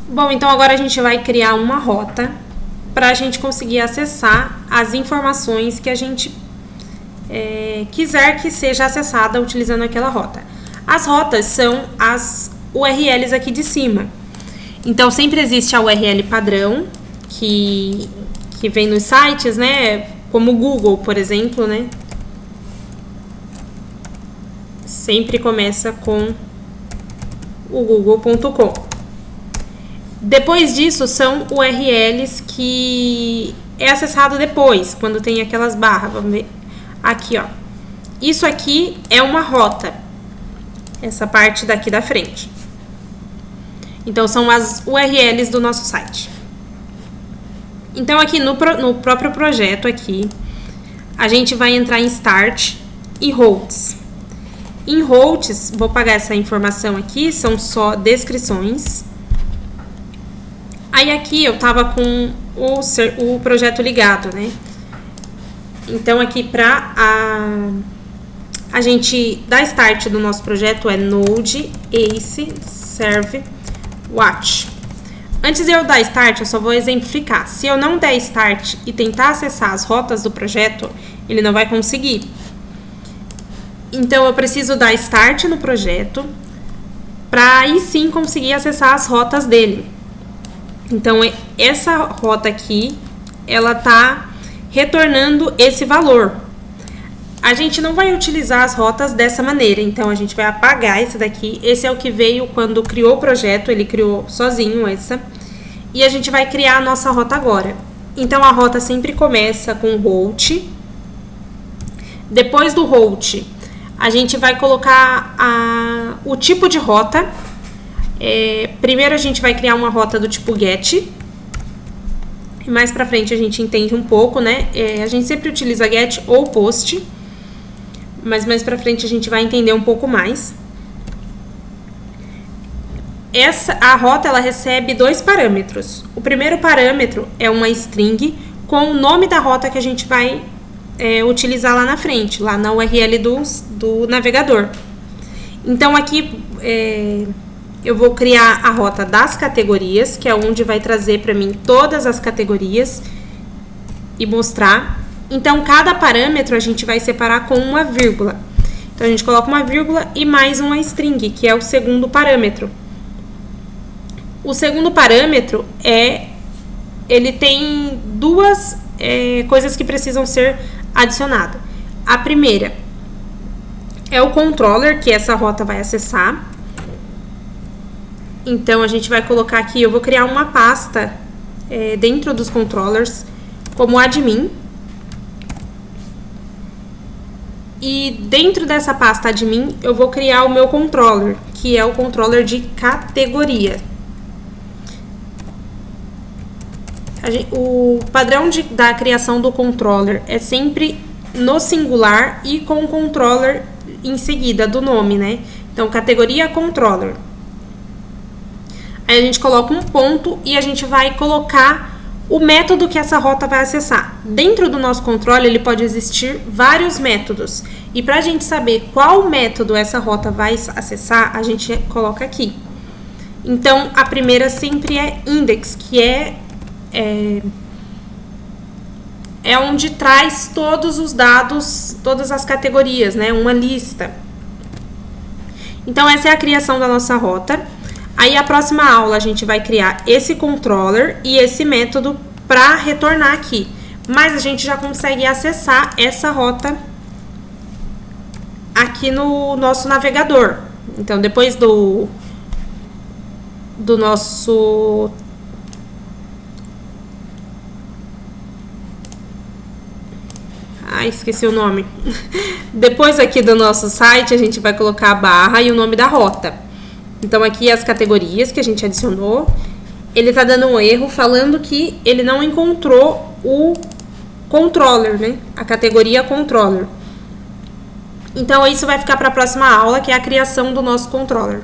Bom, então agora a gente vai criar uma rota para a gente conseguir acessar as informações que a gente quiser que seja acessada utilizando aquela rota. As rotas são as URLs aqui de cima. Então, sempre existe a URL padrão, que vem nos sites, né? Como o Google, por exemplo, né? Sempre começa com o google.com. Depois disso, são URLs que é acessado depois, quando tem aquelas barras. Vamos ver aqui, ó. Isso aqui é uma rota. Essa parte daqui da frente. Então, são as URLs do nosso site. Então, aqui no próprio projeto, aqui, a gente vai entrar em Start e Routes. Em Routes, vou apagar essa informação aqui, são só descrições. Aí, aqui, eu tava com o projeto ligado, né? Então, aqui, para a gente dar Start do nosso projeto é Node, Ace, Serve, Watch. Antes de eu dar Start, eu só vou exemplificar. Se eu não der Start e tentar acessar as rotas do projeto, ele não vai conseguir. Então, eu preciso dar Start no projeto para aí sim conseguir acessar as rotas dele. Então, essa rota aqui, ela tá retornando esse valor. A gente não vai utilizar as rotas dessa maneira, então a gente vai apagar esse daqui. Esse é o que veio quando criou o projeto, ele criou sozinho essa. E a gente vai criar a nossa rota agora. Então, a rota sempre começa com route. Depois do route, a gente vai colocar o tipo de rota. Primeiro a gente vai criar uma rota do tipo get. E mais pra frente a gente entende um pouco, né? A gente sempre utiliza get ou post. Mas mais pra frente a gente vai entender um pouco mais. A rota, ela recebe 2 parâmetros. O primeiro parâmetro é uma string com o nome da rota que a gente vai utilizar lá na frente, lá na URL do navegador. Então, aqui eu vou criar a rota das categorias, que é onde vai trazer para mim todas as categorias e mostrar. Então, cada parâmetro a gente vai separar com uma vírgula. Então, a gente coloca uma vírgula e mais uma string, que é o segundo parâmetro. O segundo parâmetro ele tem 2 coisas que precisam ser adicionadas. A primeira é o controller, que essa rota vai acessar. Então, a gente vai colocar aqui, eu vou criar uma pasta dentro dos controllers como admin. E dentro dessa pasta admin, eu vou criar o meu controller, que é o controller de categoria. O padrão da criação do controller é sempre no singular e com o controller em seguida do nome, né? Então, categoria controller. Aí a gente coloca um ponto e a gente vai colocar o método que essa rota vai acessar. Dentro do nosso controller, ele pode existir vários métodos. E para a gente saber qual método essa rota vai acessar, a gente coloca aqui. Então, a primeira sempre é index, que é onde traz todos os dados, todas as categorias, né? Uma lista. Então, essa é a criação da nossa rota. Aí, a próxima aula, a gente vai criar esse controller e esse método para retornar aqui. Mas a gente já consegue acessar essa rota aqui no nosso navegador. Então, depois do nosso... esqueci o nome. Depois aqui do nosso site, a gente vai colocar a barra e o nome da rota. Então, aqui as categorias que a gente adicionou. Ele tá dando um erro falando que ele não encontrou o controller, né? A categoria controller. Então, isso vai ficar para a próxima aula, que é a criação do nosso controller.